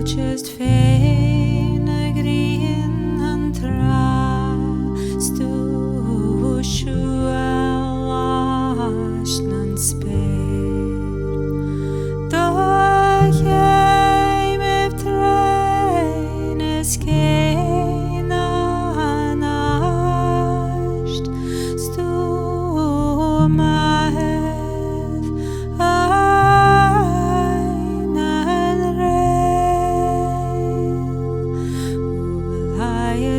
just feine grien and trast du sjuelashnan spyr da heim treines keina nasht stu mahef einen reil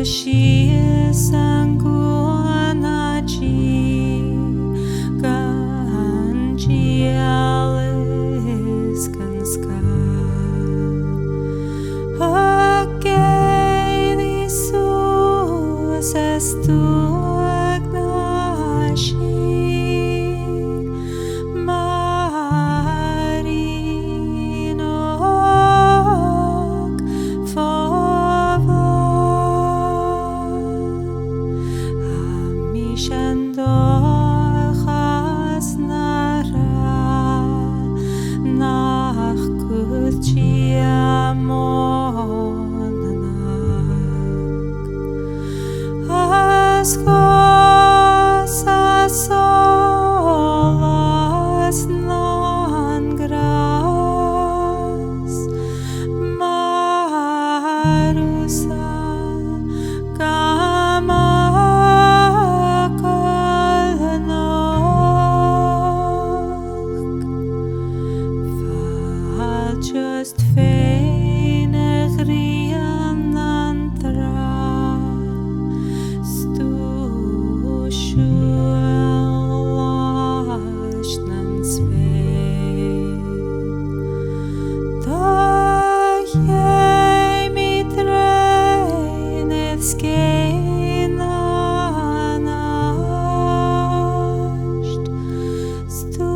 she sanguanachi ganjialis ganska okay visus estu agnashi marinok fava amishando chasnara nach kutchiamonanak ascosa solas non gras marusa kama just feine grien antra stu sjuelashnan spyr da heim treines keina nasht stu